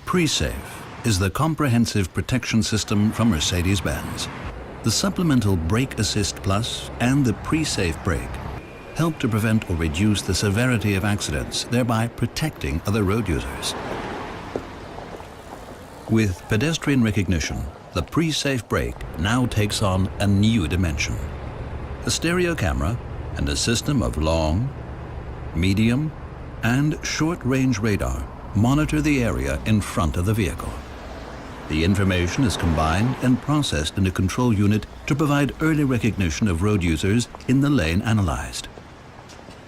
Pre-Safe is the comprehensive protection system from Mercedes Benz. The supplemental Brake Assist Plus and the Pre-Safe brake help to prevent or reduce the severity of accidents, thereby protecting other road users. With pedestrian recognition, the Pre-Safe brake now takes on a new dimension. A stereo camera and a system of long, medium, and short-range radar monitor the area in front of the vehicle. The information is combined and processed in a control unit to provide early recognition of road users in the lane analyzed.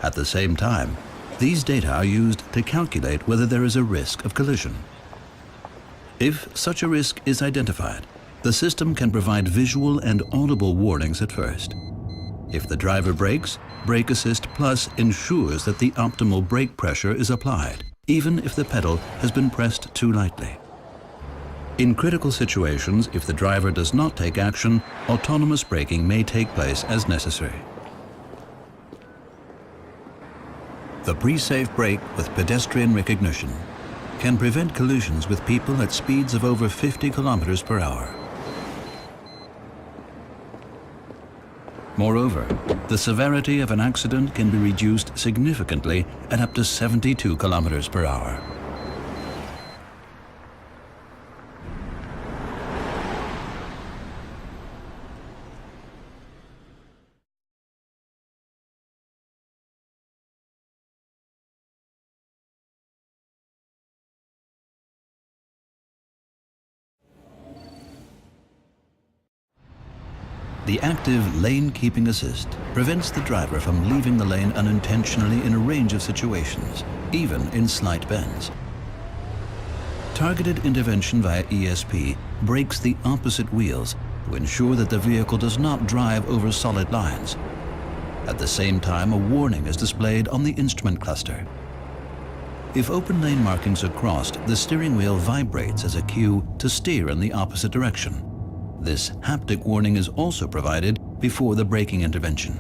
At the same time, these data are used to calculate whether there is a risk of collision. If such a risk is identified, the system can provide visual and audible warnings at first. If the driver brakes, Brake Assist Plus ensures that the optimal brake pressure is applied, even if the pedal has been pressed too lightly. In critical situations, if the driver does not take action, autonomous braking may take place as necessary. The Pre-Safe brake with pedestrian recognition can prevent collisions with people at speeds of over 50 kilometers per hour. Moreover, the severity of an accident can be reduced significantly at up to 72 kilometers per hour. The active lane keeping assist prevents the driver from leaving the lane unintentionally in a range of situations, even in slight bends. Targeted intervention via ESP brakes the opposite wheels to ensure that the vehicle does not drive over solid lines. At the same time, a warning is displayed on the instrument cluster. If open lane markings are crossed, the steering wheel vibrates as a cue to steer in the opposite direction. This haptic warning is also provided before the braking intervention.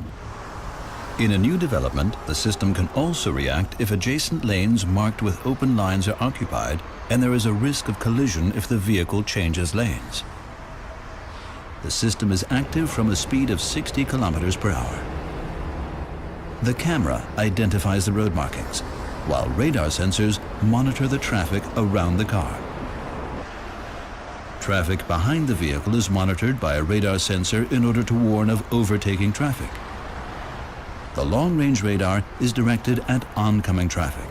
In a new development, the system can also react if adjacent lanes marked with open lines are occupied and there is a risk of collision if the vehicle changes lanes. The system is active from a speed of 60 kilometers per hour. The camera identifies the road markings, while radar sensors monitor the traffic around the car. Traffic behind the vehicle is monitored by a radar sensor in order to warn of overtaking traffic. The long-range radar is directed at oncoming traffic.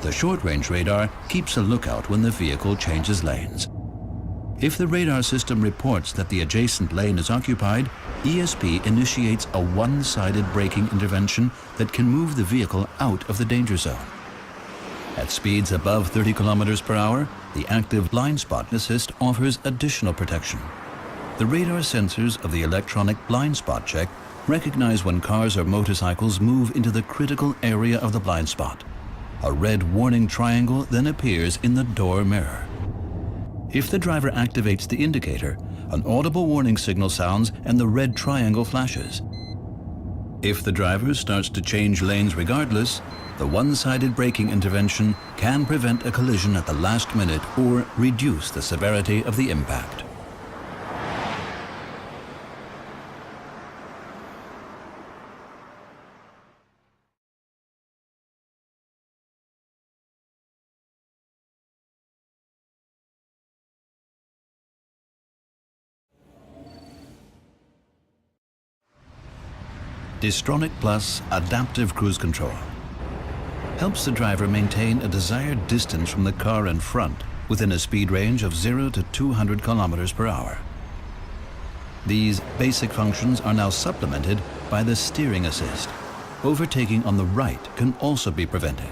The short-range radar keeps a lookout when the vehicle changes lanes. If the radar system reports that the adjacent lane is occupied, ESP initiates a one-sided braking intervention that can move the vehicle out of the danger zone. At speeds above 30 kilometers per hour, the active blind spot assist offers additional protection. The radar sensors of the electronic blind spot check recognize when cars or motorcycles move into the critical area of the blind spot. A red warning triangle then appears in the door mirror. If the driver activates the indicator, an audible warning signal sounds and the red triangle flashes. If the driver starts to change lanes regardless, the one-sided braking intervention can prevent a collision at the last minute or reduce the severity of the impact. Distronic Plus Adaptive Cruise Control helps the driver maintain a desired distance from the car in front within a speed range of 0 to 200 kilometers per hour. These basic functions are now supplemented by the steering assist. Overtaking on the right can also be prevented.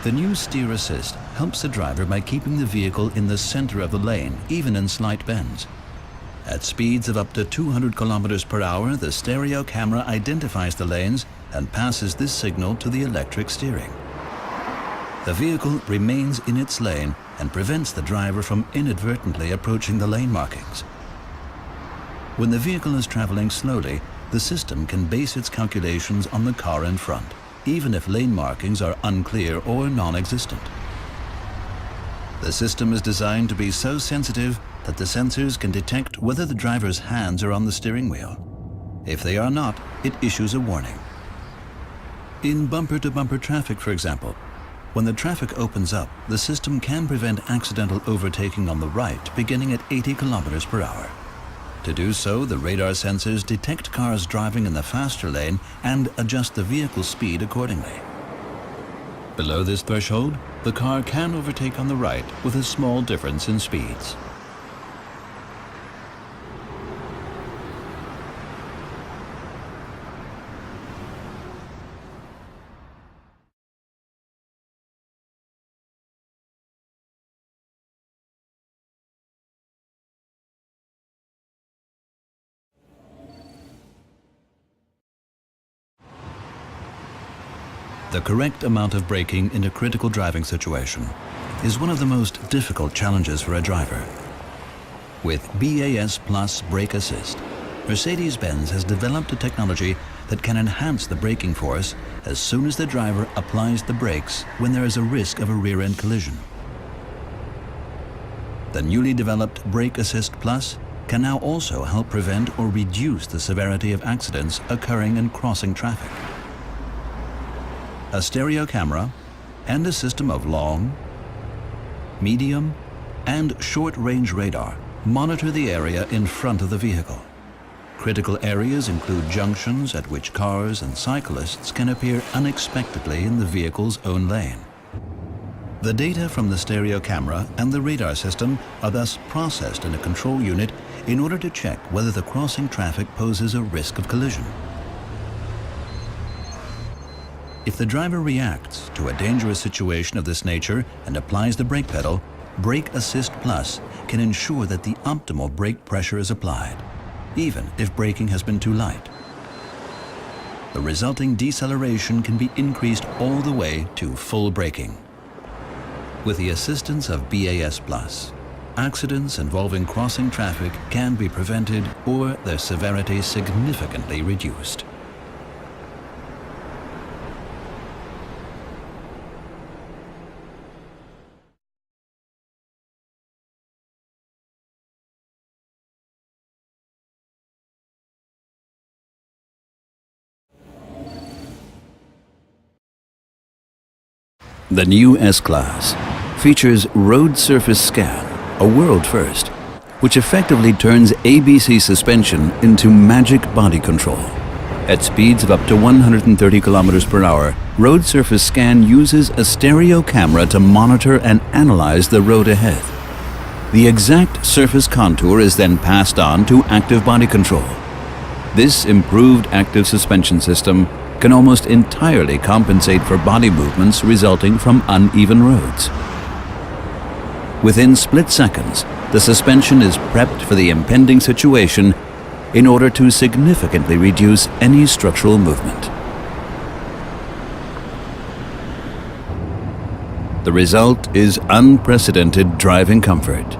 The new steer assist helps the driver by keeping the vehicle in the center of the lane, even in slight bends. At speeds of up to 200 kilometers per hour, the stereo camera identifies the lanes and passes this signal to the electric steering. The vehicle remains in its lane and prevents the driver from inadvertently approaching the lane markings. When the vehicle is traveling slowly, the system can base its calculations on the car in front, even if lane markings are unclear or non-existent. The system is designed to be so sensitive that the sensors can detect whether the driver's hands are on the steering wheel. If they are not, it issues a warning. In bumper-to-bumper traffic, for example, when the traffic opens up, the system can prevent accidental overtaking on the right beginning at 80 kilometers per hour. To do so, the radar sensors detect cars driving in the faster lane and adjust the vehicle speed accordingly. Below this threshold, the car can overtake on the right with a small difference in speeds. The correct amount of braking in a critical driving situation is one of the most difficult challenges for a driver. With BAS Plus Brake Assist, Mercedes Benz has developed a technology that can enhance the braking force as soon as the driver applies the brakes when there is a risk of a rear-end collision. The newly developed Brake Assist Plus can now also help prevent or reduce the severity of accidents occurring in crossing traffic. A stereo camera and a system of long, medium, and short-range radar monitor the area in front of the vehicle. Critical areas include junctions at which cars and cyclists can appear unexpectedly in the vehicle's own lane. The data from the stereo camera and the radar system are thus processed in a control unit in order to check whether the crossing traffic poses a risk of collision. If the driver reacts to a dangerous situation of this nature and applies the brake pedal, Brake Assist Plus can ensure that the optimal brake pressure is applied, even if braking has been too light. The resulting deceleration can be increased all the way to full braking. With the assistance of BAS Plus, accidents involving crossing traffic can be prevented or their severity significantly reduced. The new S Class features road surface scan, a world first, which effectively turns ABC suspension into magic body control. At speeds of up to 130 kilometers per hour, road surface scan uses a stereo camera to monitor and analyze the road ahead. The exact surface contour is then passed on to active body control. This improved active suspension system can almost entirely compensate for body movements resulting from uneven roads. Within split seconds, the suspension is prepped for the impending situation in order to significantly reduce any structural movement. The result is unprecedented driving comfort.